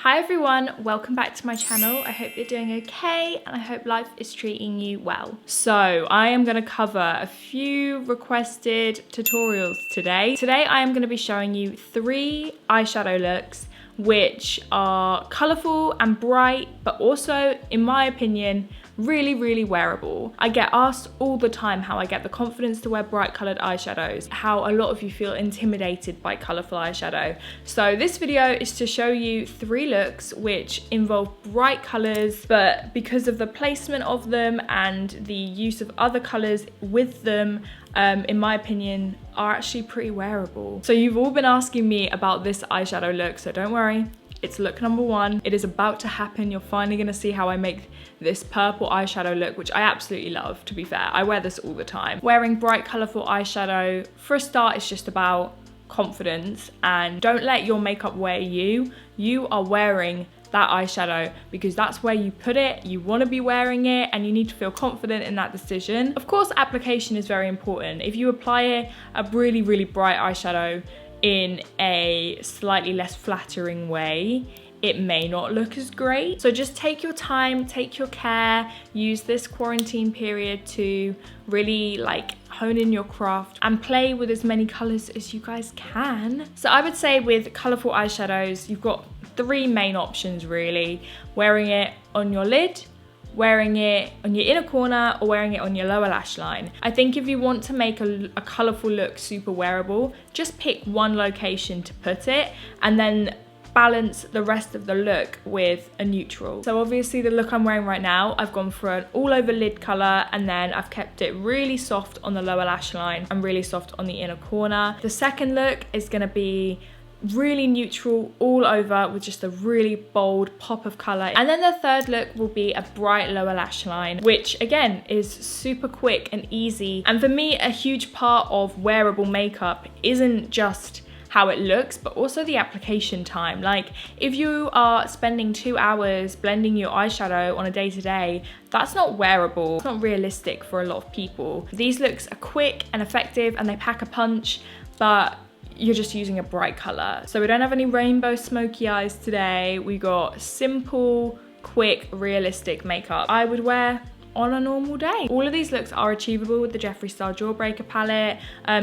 Hi everyone, welcome back to my channel. I hope you're doing okay and I hope life is treating you well. So I am going to cover a few requested tutorials today. Today I am going to be showing you 3 eyeshadow looks which are colourful and bright, but also, in my opinion, really wearable. I get asked all the time how I get the confidence to wear bright coloured eyeshadows, how a lot of you feel intimidated by colourful eyeshadow. So this video is to show you 3 looks which involve bright colours, but because of the placement of them and the use of other colours with them, in my opinion, are actually pretty wearable. So you've all been asking me about this eyeshadow look, so don't worry. It's look number 1. It is about to happen. You're finally gonna see how I make this purple eyeshadow look, which I absolutely love, to be fair. I wear this all the time. Wearing bright, colourful eyeshadow, for a start, it's just about confidence, and don't let your makeup wear you. You are wearing that eyeshadow because that's where you put it, you want to be wearing it, and you need to feel confident in that decision. Of course, application is very important. If you apply a really bright eyeshadow in a slightly less flattering way, it may not look as great. So just take your time, take your care, use this quarantine period to really hone in your craft and play with as many colors as you guys can. So I would say with colorful eyeshadows, you've got 3 main options really: wearing it on your lid, wearing it on your inner corner, or wearing it on your lower lash line. I think if you want to make a colourful look super wearable, just pick one location to put it and then balance the rest of the look with a neutral. So obviously the look I'm wearing right now, I've gone for an all over lid colour, and then I've kept it really soft on the lower lash line and really soft on the inner corner. The second look is going to be really neutral all over with just a really bold pop of colour. And then the third look will be a bright lower lash line, which again is super quick and easy. And for me, a huge part of wearable makeup isn't just how it looks, but also the application time. Like if you are spending 2 hours blending your eyeshadow on a day-to-day, that's not wearable. It's not realistic for a lot of people. These looks are quick and effective and they pack a punch, but you're just using a bright color. So we don't have any rainbow smoky eyes today. We got simple, quick, realistic makeup I would wear on a normal day. All of these looks are achievable with the Jeffree Star Jawbreaker palette.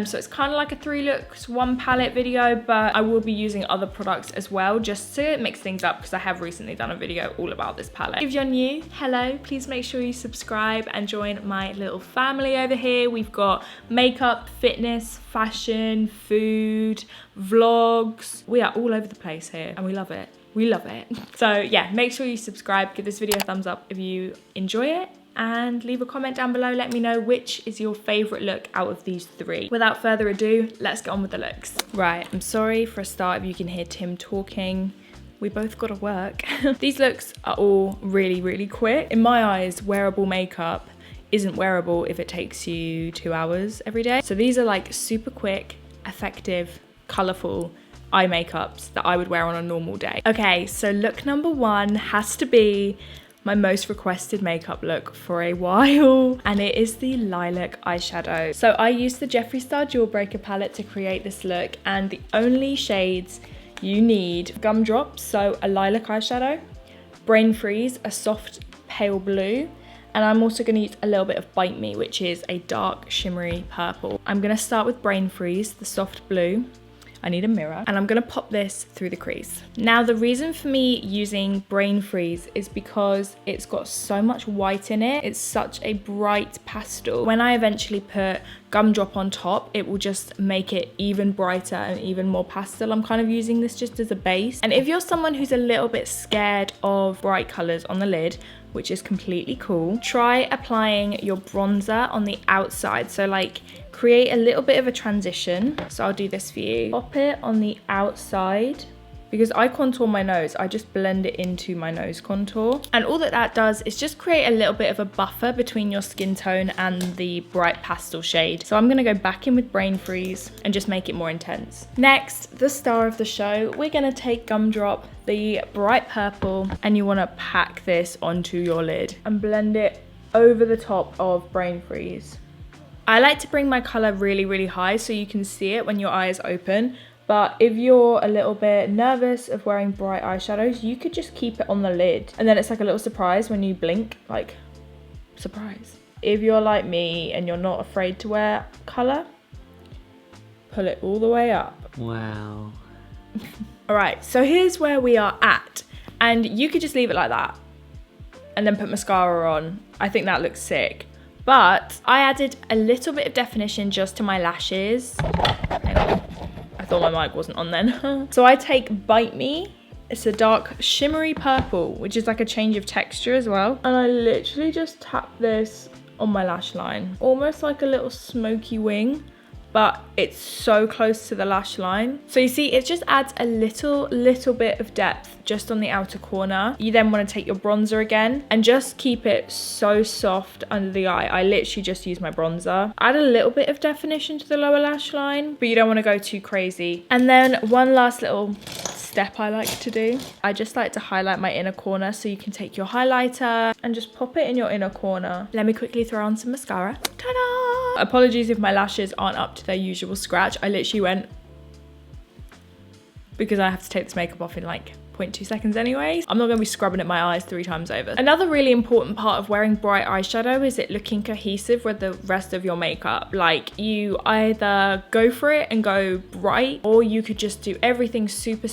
So it's kind of like a 3 looks, 1 palette video, but I will be using other products as well just to mix things up because I have recently done a video all about this palette. If you're new, hello, please make sure you subscribe and join my little family over here. We've got makeup, fitness, fashion, food, vlogs. We are all over the place here and we love it. We love it. So yeah, make sure you subscribe, give this video a thumbs up if you enjoy it, and leave a comment down below. Let me know which is your favorite look out of these 3. Without further ado, let's get on with the looks. Right, I'm sorry for a start if you can hear Tim talking. We both gotta work. These looks are all really quick. In my eyes, wearable makeup isn't wearable if it takes you 2 hours every day. So these are like super quick, effective, colorful eye makeups that I would wear on a normal day. Okay, so look number 1 has to be my most requested makeup look for a while, and it is the Lilac eyeshadow. So I used the Jeffree Star Jawbreaker palette to create this look, and the only shades you need: Gumdrops, so a lilac eyeshadow, Brain Freeze, a soft pale blue, and I'm also going to use a little bit of Bite Me, which is a dark shimmery purple. I'm going to start with Brain Freeze, the soft blue. I need a mirror, and I'm gonna pop this through the crease. Now, the reason for me using Brain Freeze is because it's got so much white in it. It's such a bright pastel. When I eventually put Gumdrop on top, it will just make it even brighter and even more pastel. I'm kind of using this just as a base. And if you're someone who's a little bit scared of bright colors on the lid, which is completely cool, try applying your bronzer on the outside. So create a little bit of a transition. So I'll do this for you. Pop it on the outside. Because I contour my nose, I just blend it into my nose contour. And all that does is just create a little bit of a buffer between your skin tone and the bright pastel shade. So I'm gonna go back in with Brain Freeze and just make it more intense. Next, the star of the show, we're gonna take Gumdrop, the bright purple, and you wanna pack this onto your lid and blend it over the top of Brain Freeze. I like to bring my color really high so you can see it when your eyes open. But if you're a little bit nervous of wearing bright eyeshadows, you could just keep it on the lid. And then it's like a little surprise when you blink, like, surprise. If you're like me and you're not afraid to wear colour, pull it all the way up. Wow. All right, so here's where we are at. And you could just leave it like that and then put mascara on. I think that looks sick. But I added a little bit of definition just to my lashes. Hang on. I thought my mic wasn't on then. So I take Bite Me. It's a dark shimmery purple, which is like a change of texture as well. And I literally just tap this on my lash line. Almost like a little smoky wing, but it's so close to the lash line. So you see, it just adds a little bit of depth just on the outer corner. You then want to take your bronzer again and just keep it so soft under the eye. I literally just use my bronzer. Add a little bit of definition to the lower lash line, but you don't want to go too crazy. And then one last little step I like to do. I just like to highlight my inner corner, so you can take your highlighter and just pop it in your inner corner. Let me quickly throw on some mascara. Ta-da! Apologies if my lashes aren't up to their usual scratch. I literally went, because I have to take this makeup off in like 0.2 seconds anyways. I'm not going to be scrubbing at my eyes 3 times over. Another really important part of wearing bright eyeshadow is it looking cohesive with the rest of your makeup. Like, you either go for it and go bright, or you could just do everything super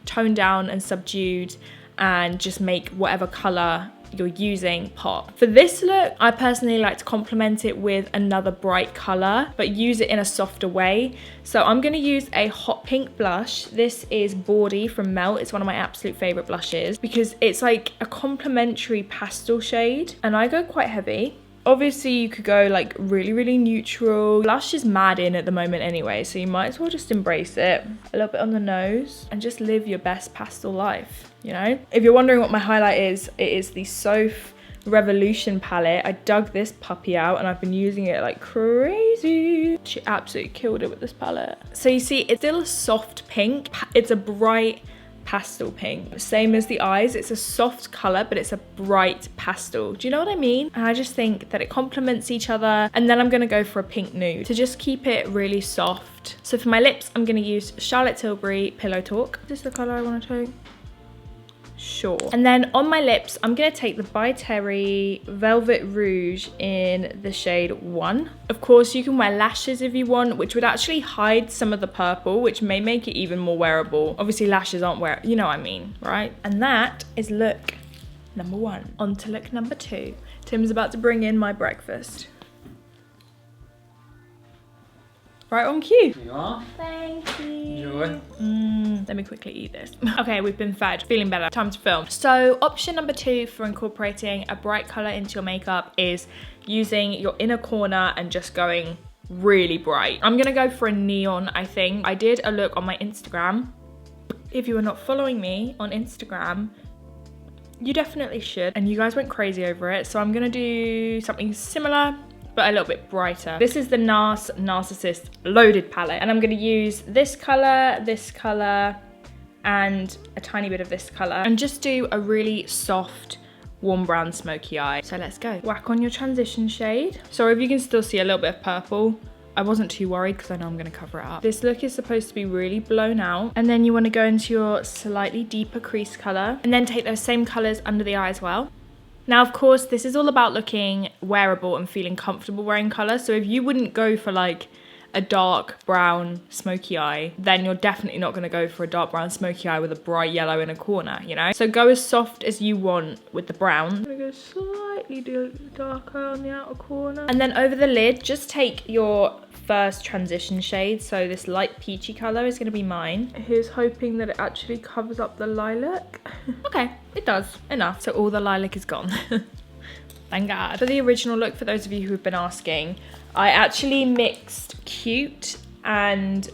toned down and subdued and just make whatever color you're using pop. For this look, I personally like to complement it with another bright color, but use it in a softer way. So I'm going to use a hot pink blush. This is Bawdy from Melt. It's one of my absolute favorite blushes because it's like a complementary pastel shade, and I go quite heavy. Obviously you could go like really neutral. Blush is mad in at the moment anyway, so you might as well just embrace it. A little bit on the nose and just live your best pastel life, you know? If you're wondering what my highlight is, it is the Soph Revolution palette. I dug this puppy out and I've been using it like crazy. She absolutely killed it with this palette. So you see, it's still a soft pink. It's a bright pastel pink. Same as the eyes, it's a soft color, but it's a bright pastel. Do you know what I mean? And I just think that it complements each other. And then I'm gonna go for a pink nude to just keep it really soft. So for my lips, I'm gonna use Charlotte Tilbury Pillow Talk. Is this the color I want to take? Sure. And then on my lips, I'm gonna take the By Terry Velvet Rouge in the shade 1. Of course, you can wear lashes if you want, which would actually hide some of the purple, which may make it even more wearable. Obviously, lashes aren't wearable, you know what I mean, right? And that is look number 1. On to look number 2. Tim's about to bring in my breakfast. Right on cue. Here you are. Thank you. Enjoy. Let me quickly eat this. Okay, we've been fed. Feeling better. Time to film. So option number 2 for incorporating a bright color into your makeup is using your inner corner and just going really bright. I'm gonna go for a neon, I think. I did a look on my Instagram. If you are not following me on Instagram, you definitely should. And you guys went crazy over it. So I'm gonna do something similar, but a little bit brighter. This is the NARS Narcissist Loaded palette, and I'm gonna use this color, and a tiny bit of this color, and just do a really soft, warm brown smoky eye. So let's go. Whack on your transition shade. Sorry if you can still see a little bit of purple. I wasn't too worried because I know I'm gonna cover it up. This look is supposed to be really blown out, and then you wanna go into your slightly deeper crease color, and then take those same colors under the eye as well. Now, of course, this is all about looking wearable and feeling comfortable wearing color. So if you wouldn't go for like a dark brown smoky eye, then you're definitely not gonna go for a dark brown smoky eye with a bright yellow in a corner, you know? So go as soft as you want with the brown. I'm gonna go slightly darker on the outer corner. And then over the lid, just take your first transition shade. So this light peachy color is gonna be mine. Here's hoping that it actually covers up the lilac. Okay, it does, enough. So all the lilac is gone. Thank God. For the original look, for those of you who've been asking, I actually mixed Cute and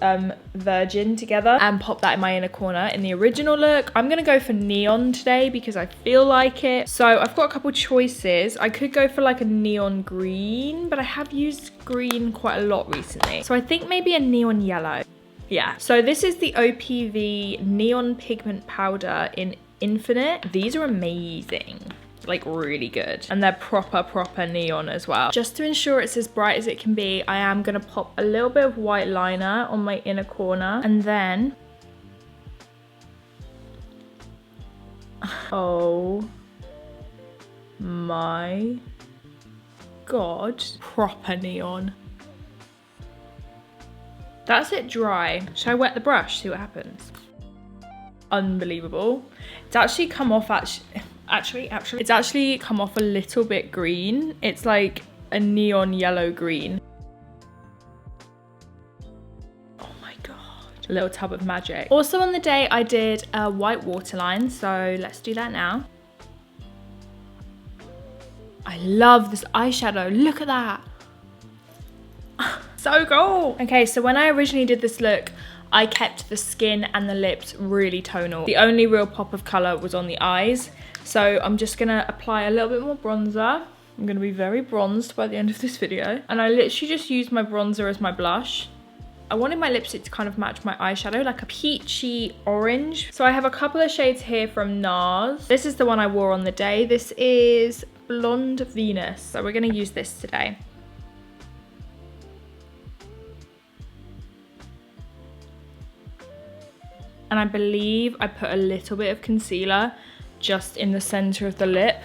Virgin together and popped that in my inner corner. In the original look, I'm gonna go for neon today because I feel like it. So I've got a couple choices. I could go for like a neon green, but I have used green quite a lot recently. So I think maybe a neon yellow. Yeah, so this is the OPV Neon Pigment Powder in Infinite. These are amazing. like really good. And they're proper neon as well. Just to ensure it's as bright as it can be, I am gonna pop a little bit of white liner on my inner corner, and then, oh my God, proper neon. That's it dry. Should I wet the brush, see what happens? Unbelievable. It's actually come off, it's actually come off a little bit green. It's like a neon yellow green. Oh my God, a little tub of magic. Also on the day I did a white waterline, so let's do that now. I love this eyeshadow, look at that. So cool. Okay, so when I originally did this look, I kept the skin and the lips really tonal. The only real pop of color was on the eyes. So I'm just gonna apply a little bit more bronzer. I'm gonna be very bronzed by the end of this video. And I literally just used my bronzer as my blush. I wanted my lipstick to kind of match my eyeshadow, like a peachy orange. So I have a couple of shades here from NARS. This is the one I wore on the day. This is Blonde Venus. So we're gonna use this today. And I believe I put a little bit of concealer just in the center of the lip,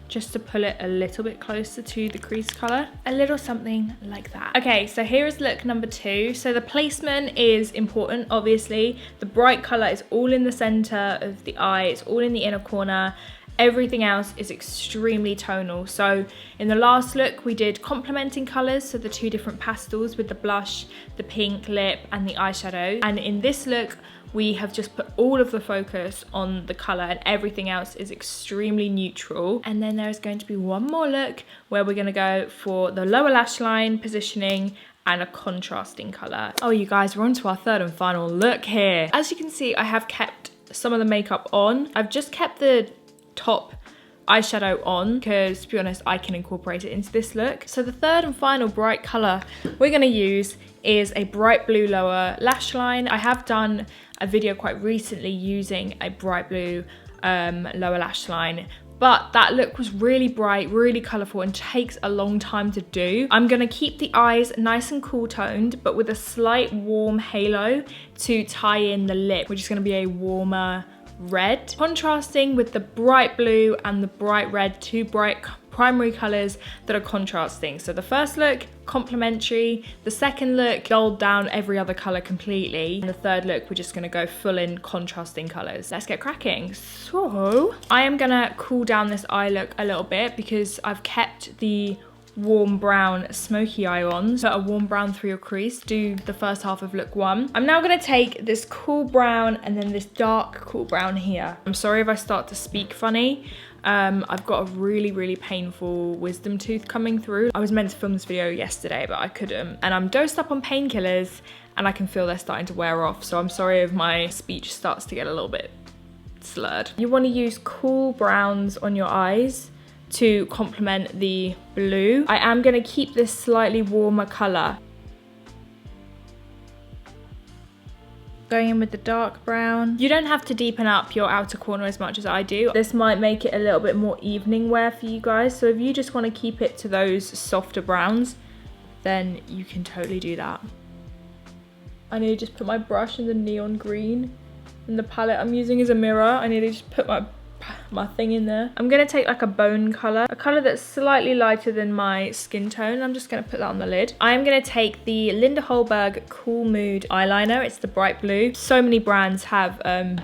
just to pull it a little bit closer to the crease color. A little something like that. Okay, so here is look number 2. So the placement is important, obviously. The bright color is all in the center of the eye, it's all in the inner corner. Everything else is extremely tonal. So in the last look, we did complementing colors, so the 2 different pastels with the blush, the pink lip, and the eyeshadow. And in this look, we have just put all of the focus on the color and everything else is extremely neutral. And then there's going to be one more look where we're gonna go for the lower lash line positioning and a contrasting color. Oh, you guys, we're on to our third and final look here. As you can see, I have kept some of the makeup on. I've just kept the top eyeshadow on because, to be honest, I can incorporate it into this look. So the third and final bright color we're gonna use is a bright blue lower lash line. I have done a video quite recently using a bright blue lower lash line, but that look was really bright, really colorful, and takes a long time to do. I'm gonna keep the eyes nice and cool toned, but with a slight warm halo to tie in the lip, which is gonna be a warmer red, contrasting with the bright blue and the bright red, 2 bright primary colors that are contrasting. So the first look, complementary. The second look, dulled down every other color completely. And the third look, we're just gonna go full in contrasting colors. Let's get cracking. So I am gonna cool down this eye look a little bit because I've kept the warm brown smoky eye on. So a warm brown through your crease, do the first half of look 1. I'm now gonna take this cool brown and then this dark cool brown here. I'm sorry if I start to speak funny. I've got a really painful wisdom tooth coming through. I was meant to film this video yesterday, but I couldn't. And I'm dosed up on painkillers and I can feel they're starting to wear off. So I'm sorry if my speech starts to get a little bit slurred. You wanna use cool browns on your eyes to complement the blue. I am gonna keep this slightly warmer color. Going in with the dark brown. You don't have to deepen up your outer corner as much as I do. This might make it a little bit more evening wear for you guys. So if you just want to keep it to those softer browns, then you can totally do that. I need to just put my brush in the neon green. And the palette I'm using is a mirror. I need to just put my thing in there. I'm gonna take like a bone color, a color that's slightly lighter than my skin tone. I'm just gonna put that on the lid. I'm gonna take the Linda Holberg Cool Mood eyeliner. It's the bright blue. So many brands have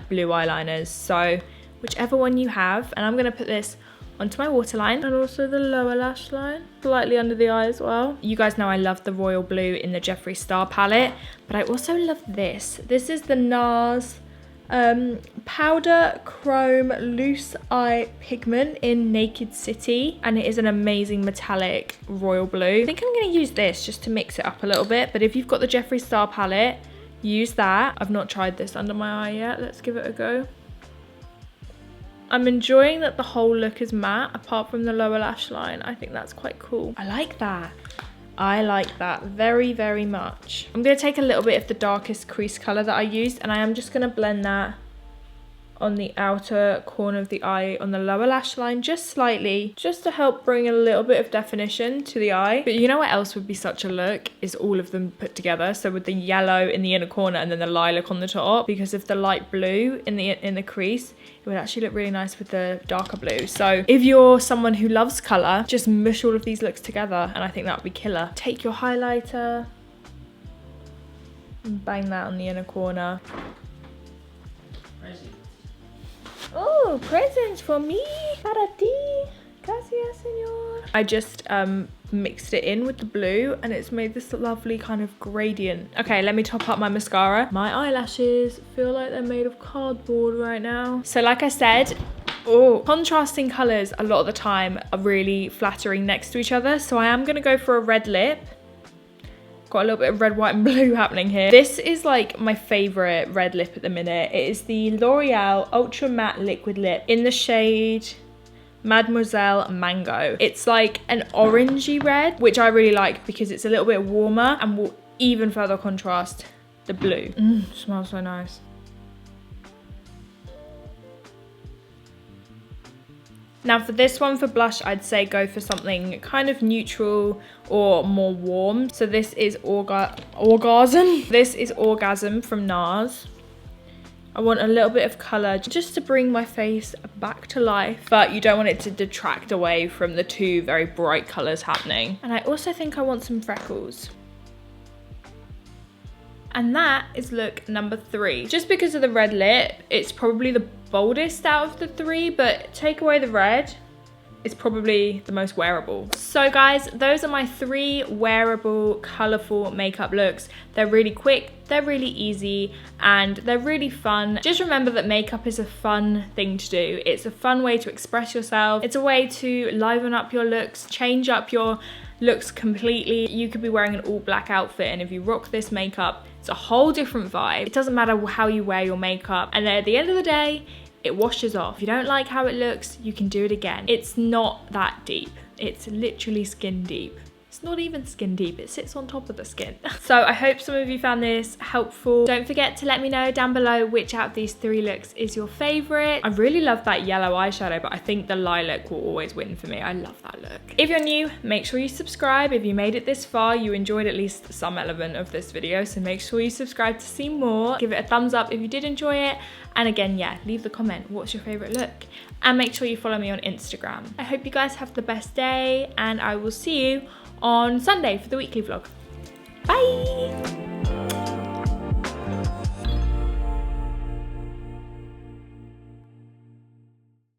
blue eyeliners, so whichever one you have. And I'm gonna put this onto my waterline and also the lower lash line, slightly under the eye as well. You guys know I love the royal blue in the Jeffree Star palette, but I also love this. This is the NARS powder chrome loose eye pigment in Naked City, and it is an amazing metallic royal blue. I think I'm going to use this just to mix it up a little bit, but if you've got the Jeffree Star palette, use that. I've not tried this under my eye yet. Let's give it a go. I'm enjoying that the whole look is matte apart from the lower lash line. I think that's quite cool. I like that. I like that very much. I'm going to take a little bit of the darkest crease color that I used, and I am just going to blend that on the outer corner of the eye on the lower lash line, just slightly, just to help bring a little bit of definition to the eye. But you know what else would be such a look is all of them put together. So with the yellow in the inner corner and then the lilac on the top, because of the light blue in the crease, it would actually look really nice with the darker blue. So if you're someone who loves color, just mush all of these looks together and I think that would be killer. Take your highlighter and bang that on the inner corner. Oh, presents for me. Para ti. Gracias, señor. I just mixed it in with the blue and it's made this lovely kind of gradient. Okay, let me top up my mascara. My eyelashes feel like they're made of cardboard right now. So like I said, contrasting colors a lot of the time are really flattering next to each other. So I am gonna go for a red lip. Got a little bit of red, white and blue happening here. This is like my favorite red lip at the minute. It is the L'Oreal Ultra Matte Liquid Lip in the shade Mademoiselle Mango. It's like an orangey red, which I really like because it's a little bit warmer and will even further contrast the blue. Smells so nice. Now for this one, for blush, I'd say go for something kind of neutral or more warm. So this is Orgasm. This is Orgasm from NARS. I want a little bit of color just to bring my face back to life, but you don't want it to detract away from the two very bright colors happening. And I also think I want some freckles. And that is look number 3. Just because of the red lip, it's probably the boldest out of the 3, but take away the red, it's probably the most wearable. So guys, those are my 3 wearable, colorful makeup looks. They're really quick, they're really easy, and they're really fun. Just remember that makeup is a fun thing to do. It's a fun way to express yourself. It's a way to liven up your looks, change up your looks completely. You could be wearing an all black outfit, and if you rock this makeup, it's a whole different vibe. It doesn't matter how you wear your makeup, and at the end of the day, it washes off. If you don't like how it looks, you can do it again. It's not that deep. It's literally skin deep. It's not even skin deep, it sits on top of the skin. So I hope some of you found this helpful. Don't forget to let me know down below which out of these 3 looks is your favorite. I really love that yellow eyeshadow, but I think the lilac will always win for me. I love that look. If you're new, make sure you subscribe. If you made it this far, you enjoyed at least some element of this video, so make sure you subscribe to see more. Give it a thumbs up if you did enjoy it. And again, yeah, leave the comment, what's your favorite look? And make sure you follow me on Instagram. I hope you guys have the best day, and I will see you on Sunday for the weekly vlog. Bye!